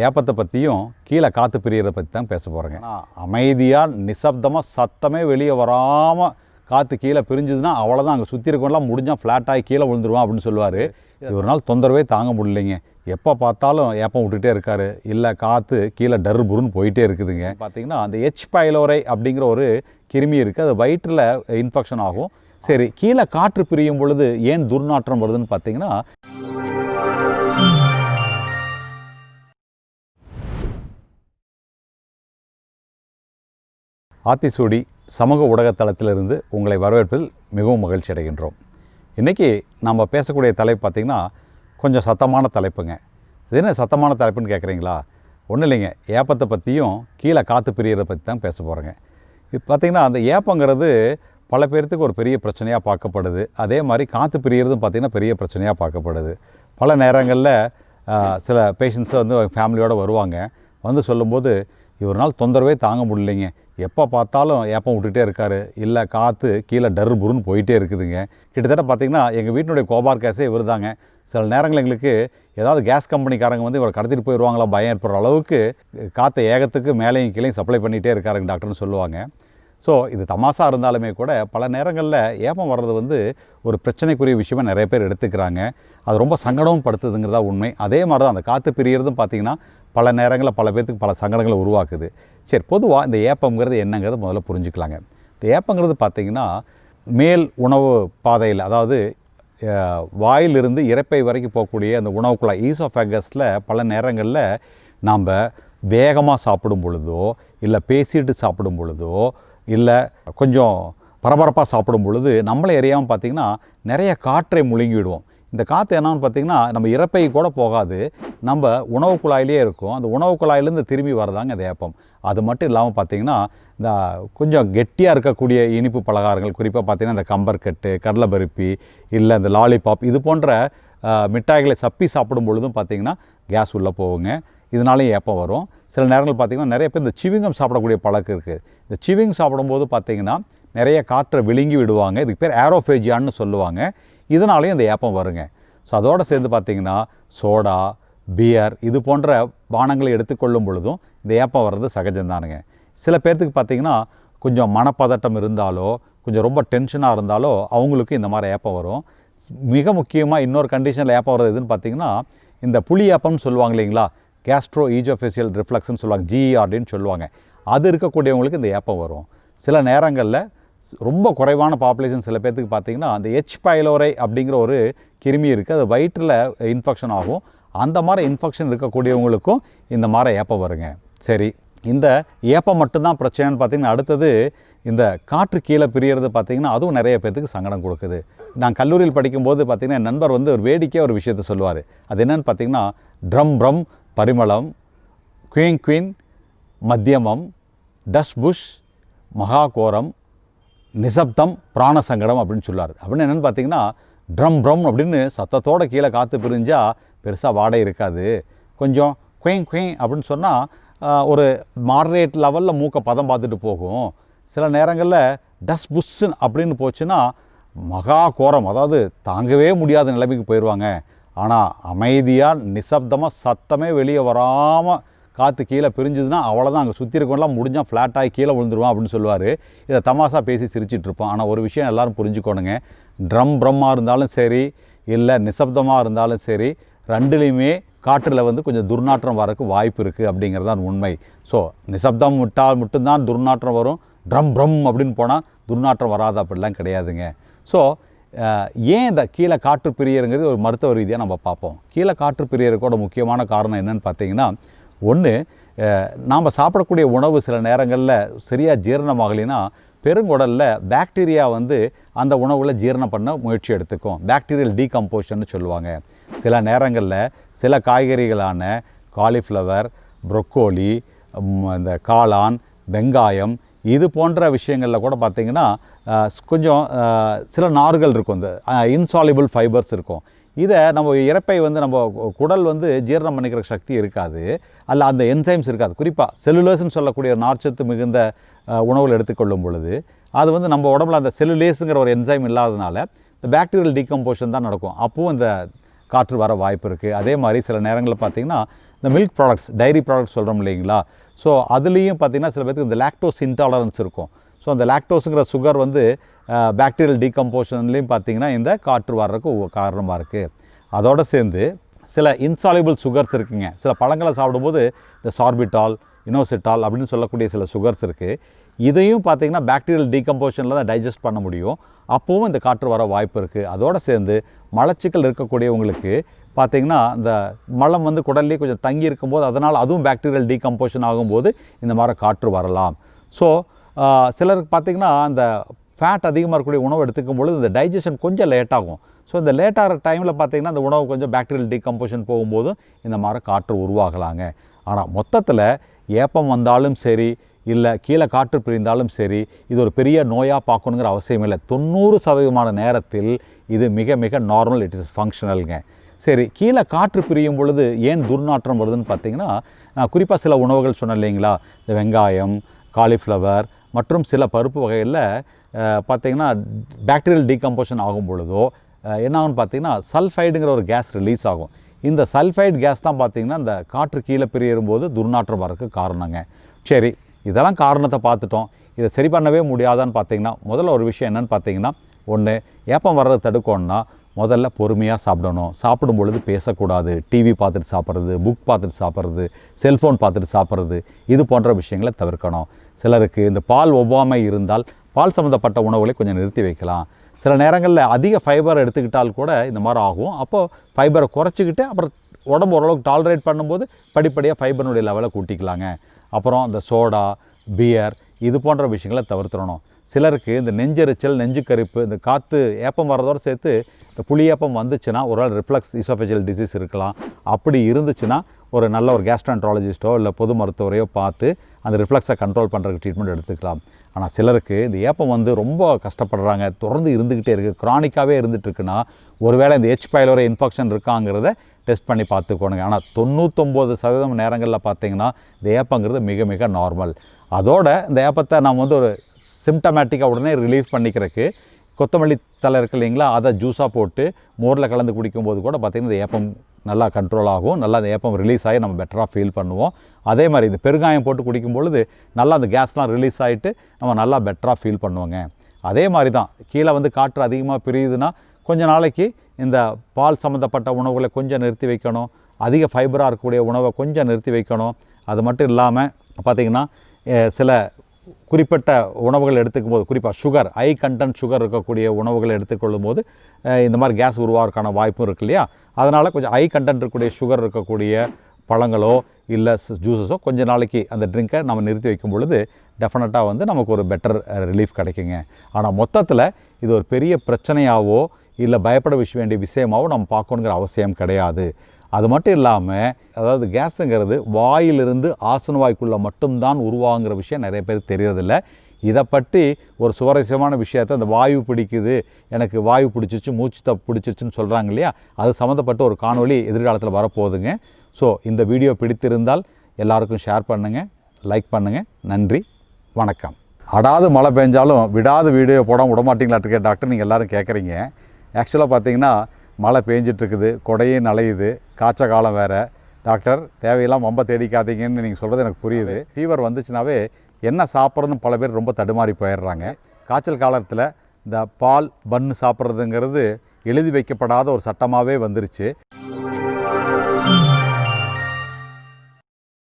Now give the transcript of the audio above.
ஏப்பத்தை பற்றியும் கீழே காற்று பிரியறதை பற்றி தான் பேச போகிறேங்க. அமைதியாக நிசப்தமாக சத்தமே வெளியே வராமல் காற்று கீழே பிரிஞ்சுதுன்னா அவ்வளோதான், அங்கே சுற்றி இருக்கவங்களாம் முடிஞ்சால் ஃப்ளாட்டாகி கீழே விழுந்துருவான் அப்படின்னு சொல்லுவார். ஒரு நாள் தொந்தரவே தாங்க முடியலைங்க. எப்போ பார்த்தாலும் ஏப்பம் விட்டுட்டே இருக்காரு, இல்லை காற்று கீழே டர்புருன்னு போயிட்டே இருக்குதுங்க. பார்த்தீங்கன்னா அந்த H. pylori அப்படிங்கிற ஒரு கிருமி இருக்குது, அது வயிற்றில் இன்ஃபெக்ஷன் ஆகும். சரி, கீழே காற்று பிரியும் பொழுது ஏன் துர்நாற்றம் வருதுன்னு பார்த்தீங்கன்னா, ஆத்திசூடி சமூக ஊடகத்தளத்திலிருந்து உங்களை வரவேற்பதில் மிகவும் மகிழ்ச்சி அடைகின்றோம். இன்றைக்கி நம்ம பேசக்கூடிய தலைப்பு பார்த்திங்கன்னா கொஞ்சம் சத்தமான தலைப்புங்க. இது என்ன சத்தமான தலைப்புன்னு கேட்குறீங்களா? ஒன்றும் இல்லைங்க, ஏப்பத்தை பற்றியும் கீழே காற்று பிரியறதை பற்றி தான் பேச போகிறேங்க. இது பார்த்திங்கன்னா அந்த ஏப்பங்கிறது பல பேர்த்துக்கு ஒரு பெரிய பிரச்சனையாக பார்க்கப்படுது. அதே மாதிரி காற்று பிரியறதும் பார்த்திங்கன்னா பெரிய பிரச்சனையாக பார்க்கப்படுது. பல நேரங்களில் சில பேஷண்ட்ஸை வந்து ஃபேமிலியோடு வருவாங்க. வந்து சொல்லும்போது ஒரு நாள் தொந்தரவே தாங்க முடியலைங்க, எப்போ பார்த்தாலும் ஏப்பம் விட்டுட்டே இருக்காரு, இல்லை காற்று கீழே டர்புருன்னு போயிட்டே இருக்குதுங்க. கிட்டத்தட்ட பார்த்திங்கன்னா எங்கள் வீட்டினுடைய கோபார் கேஸே இவர் தாங்க. சில நேரங்கள் எங்களுக்கு ஏதாவது கேஸ் கம்பெனிக்காரங்க வந்து இவர் கடத்திட்டு போயிடுவாங்களா பயம் ஏற்படுற அளவுக்கு காற்றை ஏகத்துக்கு மேலேயும் கீழேயும் சப்ளை பண்ணிகிட்டே இருக்காருங்க டாக்டர்னு சொல்லுவாங்க. ஸோ இது தமாசா இருந்தாலுமே கூட பல நேரங்களில் ஏப்பம் வர்றது வந்து ஒரு பிரச்சனைக்குரிய விஷயமாக நிறைய பேர் எடுத்துக்கிறாங்க. அது ரொம்ப சங்கடமும் படுத்துதுங்கிறதா உண்மை. அதே மாதிரி தான் அந்த காற்று பிரியறதும் பார்த்திங்கன்னா பல நேரங்களில் பல பேர்த்துக்கு பல சங்கடங்களை உருவாக்குது. சரி, பொதுவாக இந்த ஏப்பங்கிறது என்னங்கிறத முதல்ல புரிஞ்சுக்கலாங்க. இந்த ஏப்பங்கிறது பார்த்திங்கன்னா மேல் உணவு பாதையில், அதாவது வாயிலிருந்து இரைப்பை வரைக்கும் போகக்கூடிய அந்த உணவுக்குழாய் ஈசோஃபேகஸில் பல நேரங்களில் நாம் வேகமாக சாப்பிடும் பொழுதோ, இல்லை பேசிட்டு சாப்பிடும் பொழுதோ, இல்லை கொஞ்சம் பரபரப்பாக சாப்பிடும் பொழுது நம்மளே எறியாமல் பார்த்திங்கன்னா நிறைய காற்றை முழுங்கி விடுவோம். இந்த காற்று என்னன்னு பார்த்திங்கன்னா நம்ம இரைப்பை கூட போகாது, நம்ம உணவு குழாயிலே இருக்கும். அந்த உணவு குழாயிலேருந்து திரும்பி வரதாங்க அந்த ஏப்பம். அது மட்டும் இல்லாமல் பார்த்திங்கன்னா இந்த கொஞ்சம் கெட்டியாக இருக்கக்கூடிய இனிப்பு பலகாரங்கள், குறிப்பாக பார்த்திங்கன்னா இந்த கம்பர்கட்டு, கடலை பருப்பி, இல்லை இந்த லாலிபாப், இது போன்ற மிட்டாய்களை சப்பி சாப்பிடும் பொழுதும் பார்த்திங்கன்னா கேஸ் உள்ளே போகுங்க. இதனாலேயும் ஏப்பம் வரும். சில நேரங்கள் பார்த்திங்கன்னா நிறைய பேர் இந்த சிவிங்கம் சாப்பிடக்கூடிய பழக்கம் இருக்குது. இந்த சிவிங் சாப்பிடும்போது பார்த்திங்கன்னா நிறைய காற்றை விழுங்கி விடுவாங்க. இதுக்கு பேர் ஏரோஃபேஜியான்னு சொல்லுவாங்க. இதனாலேயும் இந்த ஏப்பம் வருங்க. ஸோ அதோடு சேர்ந்து பார்த்திங்கன்னா சோடா, பியர், இது போன்ற பானங்களை எடுத்துக்கொள்ளும் பொழுதும் இந்த ஏப்பம் வர்றது சகஜம்தானுங்க. சில பேர்த்துக்கு பார்த்திங்கன்னா கொஞ்சம் மனப்பதட்டம் இருந்தாலோ, கொஞ்சம் ரொம்ப டென்ஷனாக இருந்தாலோ அவங்களுக்கு இந்த மாதிரி ஏப்பம் வரும். மிக முக்கியமாக இன்னொரு கண்டிஷனில் ஏப்பம் வர்றது எதுன்னு பார்த்திங்கன்னா இந்த புளி ஏப்பம்னு சொல்லுவாங்க இல்லைங்களா, கேஸ்ட்ரோ ஈஜோஃபேசியல் ரிஃப்ளக்ஸ்ன்னு சொல்லுவாங்க, GERDன்னு சொல்லுவாங்க. அது இருக்கக்கூடியவங்களுக்கு இந்த ஏப்பம் வரும். சில நேரங்களில் ரொம்ப குறைவான பாப்புலேஷன் சில பேர்த்துக்கு பார்த்திங்கன்னா அந்த H. pylori அப்படிங்கிற ஒரு கிருமி இருக்குது, அது வயிற்றில் இன்ஃபெக்ஷன் ஆகும். அந்த மாதிரி இன்ஃபெக்ஷன் இருக்கக்கூடியவங்களுக்கும் இந்த மாதிரி ஏப்பம் வருங்க. சரி, இந்த ஏப்பம் மட்டும்தான் பிரச்சனைன்னு பார்த்திங்கன்னா அடுத்தது இந்த காற்று கீழே பிரியறது பார்த்திங்கன்னா அதுவும் நிறைய பேர்த்துக்கு சங்கடம் கொடுக்குது. நான் கல்லூரியில் படிக்கும்போது பார்த்திங்கன்னா என் நண்பர் வந்து ஒரு வேடிக்கையாக ஒரு விஷயத்த சொல்லுவார். அது என்னென்னு பார்த்திங்கன்னா ட்ரம் ப்ரம் பரிமளம், குயின் குயின் மத்தியமம், டஸ் புஷ் மகாகோரம், நிசப்தம் பிராணசங்கடம் அப்படின்னு சொல்லுவார். அப்படின்னு என்னென்னு பார்த்திங்கன்னா ட்ரம் ப்ரம் அப்படின்னு சத்தத்தோடு கீழே காற்று பிரிஞ்சால் பெருசாக வாடகை இருக்காது. கொஞ்சம் குயின் குயின் அப்படின்னு சொன்னால் ஒரு மாடரேட் லெவலில் மூக்கை பதம் பார்த்துட்டு போகும். சில நேரங்களில் டஸ் புஷ் அப்படின்னு போச்சுன்னா மகா கோரம், அதாவது தாங்கவே முடியாத நிலைமைக்கு போயிடுவாங்க. ஆனால் அமைதியாக நிசப்தமாக சத்தமே வெளியே வராமல் காற்று கீழே பிரிஞ்சுதுன்னா அவ்வளோதான், அங்கே சுற்றி இருக்கவங்களாம் முடிஞ்சால் ஃப்ளாட்டாகி கீழே விழுந்துருவான் அப்படின்னு சொல்லுவார். இதை தமாசா பேசி சிரிச்சிட்ருப்போம். ஆனால் ஒரு விஷயம் எல்லோரும் புரிஞ்சுக்கணுங்க, ட்ரம் ப்ரம்மாக இருந்தாலும் சரி, இல்லை நிசப்தமாக இருந்தாலும் சரி, ரெண்டுலேயுமே காற்றில் வந்து கொஞ்சம் துர்நாற்றம் வரக்கு வாய்ப்பு இருக்குது அப்படிங்கிறது தான் உண்மை. ஸோ நிசப்தம் விட்டால் மட்டும்தான் துர்நாற்றம் வரும், ட்ரம் ப்ரம் அப்படின்னு போனால் துர்நாற்றம் வராது அப்படிலாம் கிடையாதுங்க. ஸோ ஏன் இந்த கீழே காற்று பிரியறங்கிறது ஒரு மருத்துவ ரீதியாக நம்ம பார்ப்போம். கீழே காற்று பிரியறக்கோட முக்கியமான காரணம் என்னென்னு பார்த்தீங்கன்னா, ஒன்று, நாம் சாப்பிடக்கூடிய உணவு சில நேரங்களில் சரியாக ஜீரணமாகலைன்னா பெருங்குடலில் பாக்டீரியா வந்து அந்த உணவில் ஜீரணம் பண்ண முயற்சி எடுத்துக்கும். பாக்டீரியல் டீகம்போஷன்னு சொல்லுவாங்க. சில நேரங்களில் சில காய்கறிகளான காலிஃப்ளவர், ப்ரொக்கோலி, இந்த காளான், வெங்காயம், இது போன்ற விஷயங்களில் கூட பார்த்திங்கன்னா கொஞ்சம் சில நார்கள் இருக்கும், இந்த இன்சாலிபிள் ஃபைபர்ஸ் இருக்கும். இதை நம்ம இரைப்பை வந்து நம்ம குடல் வந்து ஜீரணம் பண்ணிக்கிற சக்தி இருக்காது, அல்ல அந்த என்சைம்ஸ் இருக்காது. குறிப்பாக செல்லுலோஸ்ன்னு சொல்லக்கூடிய நார்ச்சத்து மிகுந்த உணவுகள் எடுத்துக்கொள்ளும் பொழுது அது வந்து நம்ம உடம்புல அந்த செல்லுலேஸுங்கிற ஒரு என்சைம் இல்லாதனால இந்த பாக்டீரியல் டீகம்போஷன் தான் நடக்கும். அப்போவும் இந்த காற்று வர வாய்ப்பு இருக்குது. அதே மாதிரி சில நேரங்களில் பார்த்திங்கன்னா இந்த மில்க் ப்ராடக்ட்ஸ், டைரி ப்ராடக்ட்ஸ் சொல்கிறோம் இல்லைங்களா. ஸோ அதுலேயும் பார்த்திங்கன்னா சில பேருக்கு இந்த லாக்டோஸ் இன்டாலரன்ஸ் இருக்கும். ஸோ அந்த லாக்டோஸுங்கிற சுகர் வந்து பாக்டீரியல் டீகம்போஷன்லேயும் பார்த்திங்கன்னா இந்த காற்று வர்றதுக்கு காரணமாக இருக்குது. அதோடு சேர்ந்து சில இன்சாலிபிள் சுகர்ஸ் இருக்குங்க. சில பழங்களை சாப்பிடும்போது இந்த சார்பிட்டால், இனோசிட்டால் அப்படின்னு சொல்லக்கூடிய சில சுகர்ஸ் இருக்குது. இதையும் பார்த்திங்கன்னா பாக்டீரியல் டீகம்போஷனில் தான் டைஜஸ்ட் பண்ண முடியும். அப்போவும் இந்த காற்று வர வாய்ப்பு இருக்குது. அதோடு சேர்ந்து மலச்சிக்கல் இருக்கக்கூடியவங்களுக்கு பார்த்திங்கன்னா இந்த மலம் வந்து குடல்லேயே கொஞ்சம் தங்கி இருக்கும்போது அதனால் அதுவும் பாக்டீரியல் டீகம்போஷன் ஆகும்போது இந்த மாதிரி காற்று வரலாம். ஸோ சிலருக்கு பார்த்திங்கன்னா அந்த ஃபேட் அதிகமாக இருக்கக்கூடிய உணவு எடுத்துக்கும் பொழுது இந்த டைஜஷன் கொஞ்சம் லேட் ஆகும். ஸோ இந்த லேட் ஆகிற டைமில் பார்த்திங்கன்னா அந்த உணவு கொஞ்சம் பாக்டீரியல் டீகம்போஷன் போகும்போதும் இந்த மாதிரி காற்று உருவாகலாங்க. ஆனால் மொத்தத்தில் ஏப்பம் வந்தாலும் சரி, இல்லை கீழே காற்று பிரிந்தாலும் சரி, இது ஒரு பெரிய நோயாக பார்க்கணுங்கிற அவசியம் இல்லை. 90% நேரத்தில் இது மிக மிக நார்மல், இட் இஸ் ஃபங்க்ஷனலுங்க. சரி, கீழே காற்று பிரியும் பொழுது ஏன் துர்நாற்றம் வருதுன்னு பார்த்திங்கன்னா, நான் குறிப்பாக சில உணவுகள் சொன்னேன் இல்லைங்களா, இந்த வெங்காயம், காலிஃப்ளவர் மற்றும் சில பருப்பு வகைகளில் பார்த்திங்கன்னா பாக்டீரியல் டீகம்போஷன் ஆகும் பொழுதோ என்ன ஆகும்னு பார்த்திங்கன்னா சல்ஃபைடுங்கிற ஒரு கேஸ் ரிலீஸ் ஆகும். இந்த சல்ஃபைடு கேஸ் தான் பார்த்திங்கன்னா இந்த காற்று கீழே பிரியும்போது துர்நாற்றம் வரக்கு காரணங்க. சரி, இதெல்லாம் காரணத்தை பார்த்துட்டோம். இதை சரி பண்ணவே முடியாதான்னு பார்த்திங்கன்னா முதல்ல ஒரு விஷயம் என்னென்னு பார்த்திங்கன்னா, ஒன்று ஏப்பம் வர்றதை தடுக்கணும்னா முதல்ல பொறுமையாக சாப்பிடணும். சாப்பிடும் பொழுது பேசக்கூடாது. டிவி பார்த்துட்டு சாப்பிட்றது, புக் பார்த்துட்டு சாப்பிட்றது, செல்ஃபோன் பார்த்துட்டு சாப்பிட்றது, இது போன்ற விஷயங்களை தவிர்க்கணும். சிலருக்கு இந்த பால் ஒவ்வாமை இருந்தால் பால் சம்மந்தப்பட்ட உணவுகளை கொஞ்சம் நிறுத்தி வைக்கலாம். சில நேரங்களில் அதிக ஃபைபர் எடுத்துக்கிட்டால் கூட இந்த மாதிரி ஆகும். அப்போது ஃபைபரை குறைச்சிக்கிட்டு அப்புறம் உடம்பு ஓரளவுக்கு டாலரேட் பண்ணும்போது படிப்படியாக ஃபைபர்னுடைய லெவலை கூட்டிக்கலாங்க. அப்புறம் இந்த சோடா, பியர் இது போன்ற விஷயங்களை தவிர்த்துடணும். சிலருக்கு இந்த நெஞ்செரிச்சல், நெஞ்சு கரிப்பு, இந்த காற்று ஏப்பம் வர்றதோடு சேர்த்து இந்த புளியேப்பம் வந்துச்சுன்னா ஒரு நாள் ரிஃப்ளக்ஸ் இசோஃபேஜியல் டிசீஸ் இருக்கலாம். அப்படி இருந்துச்சுன்னா ஒரு நல்ல ஒரு கேஸ்ட்ரோஎன்ட்ராலஜிஸ்ட்டோ இல்லை பொது மருத்துவரையோ பார்த்து அந்த ரிஃப்ளக்ஸை கண்ட்ரோல் பண்ணுறதுக்கு ட்ரீட்மெண்ட் எடுத்துக்கலாம். ஆனால் சிலருக்கு இந்த ஏப்பம் வந்து ரொம்ப கஷ்டப்படுறாங்க, தொடர்ந்து இருந்துக்கிட்டே இருக்குது, க்ரானிக்காகவே இருந்துகிட்ருக்குன்னா ஒருவேளை இந்த H. pylori இன்ஃபெக்ஷன் இருக்காங்கிறத டெஸ்ட் பண்ணி பார்த்துக்கோணுங்க. ஆனால் 99% நேரங்களில் பார்த்திங்கன்னா இந்த ஏப்பங்கிறது மிக மிக நார்மல். அதோட இந்த ஏப்பத்தை நம்ம வந்து ஒரு சிம்டமேட்டிக்காக உடனே ரிலீஃப் பண்ணிக்கிறதுக்கு கொத்தமல்லி தலை இருக்குது இல்லைங்களா, அதை ஜூஸாக போட்டு மோரில் கலந்து குடிக்கும்போது கூட பார்த்திங்கன்னா இந்த ஏப்பம் நல்லா கண்ட்ரோல் ஆகும். நல்லா அந்த ஏப்பம் ரிலீஸ் ஆகி நம்ம பெட்டராக ஃபீல் பண்ணுவோம். அதே மாதிரி இந்த பெருங்காயம் போட்டு குடிக்கும் பொழுது நல்லா அந்த கேஸ்லாம் ரிலீஸ் ஆகிட்டு நம்ம நல்லா பெட்டராக ஃபீல் பண்ணுவோங்க. அதே மாதிரி தான் கீழே வந்து காற்று அதிகமாக பிரியுதுன்னா கொஞ்சம் நாளைக்கு இந்த பால் சம்மந்தப்பட்ட உணவுகளை கொஞ்சம் நிறுத்தி வைக்கணும். அதிக ஃபைபராக இருக்கக்கூடிய உணவை கொஞ்சம் நிறுத்தி வைக்கணும். அது மட்டும் இல்லாமல் பார்த்திங்கன்னா சில குறிப்பிட்ட உணவுகள் எடுத்துக்கும் போது, குறிப்பாக சுகர், ஹை கண்டென்ட் சுகர் இருக்கக்கூடிய உணவுகளை எடுத்துக்கொள்ளும் போது இந்த மாதிரி கேஸ் உருவாகிறதுக்கான வாய்ப்பும் இருக்குது இல்லையா. அதனால் கொஞ்சம் ஹை கண்டென்ட் இருக்கக்கூடிய சுகர் இருக்கக்கூடிய பழங்களோ இல்லை ஜூஸஸோ கொஞ்சம் நாளைக்கு அந்த ட்ரிங்கை நம்ம நிறுத்தி வைக்கும் பொழுது டெஃபினட்டாக வந்து நமக்கு ஒரு பெட்டர் ரிலீஃப் கிடைக்குங்க. ஆனால் மொத்தத்தில் இது ஒரு பெரிய பிரச்சனையாகவோ இல்லை பயப்பட வேண்டிய விஷயமாவோ நம்ம பார்க்கணுங்கிற அவசியம் கிடையாது. அது மட்டும் இல்லாமல் அதாவது கேஸுங்கிறது வாயிலிருந்து ஆசனவாய்க்குள்ளே மட்டும்தான் உருவாகுங்கிற விஷயம் நிறைய பேருக்கு தெரியறதில்ல. இதை பற்றி ஒரு சுவாரஸ்யமான விஷயத்தை, அந்த வாயு பிடிக்குது, எனக்கு வாயு பிடிச்சிச்சு, மூச்சு பிடிச்சிச்சுன்னு சொல்கிறாங்க இல்லையா, அது சம்மந்தப்பட்ட ஒரு காணொளி எதிர்காலத்தில் வரப்போகுதுங்க. ஸோ இந்த வீடியோ பிடித்திருந்தால் எல்லாருக்கும் ஷேர் பண்ணுங்கள், லைக் பண்ணுங்கள். நன்றி, வணக்கம். அடாது மழை பெஞ்சாலும் விடாது வீடியோ போடாமல் விடமாட்டிங்களாட்டுருக்கே டாக்டர், நீங்கள் எல்லோரும் கேட்குறீங்க. ஆக்சுவலாக பார்த்தீங்கன்னா மழை பெஞ்சிட்ருக்குது, கொடையும் நனையுது, காய்ச்ச காலம் வேறு. டாக்டர் தேவையெல்லாம் ரொம்ப தேடிக்காதீங்கன்னு நீங்கள் சொல்கிறது எனக்கு புரியுது. ஃபீவர் வந்துச்சுனாவே என்ன சாப்பிட்றதுன்னு பல பேர் ரொம்ப தடுமாறி போயிடுறாங்க. காய்ச்சல் காலத்தில் இந்த பால் பன்னு சாப்பிட்றதுங்கிறது எழுதி வைக்கப்படாத ஒரு சட்டமாகவே வந்துருச்சு.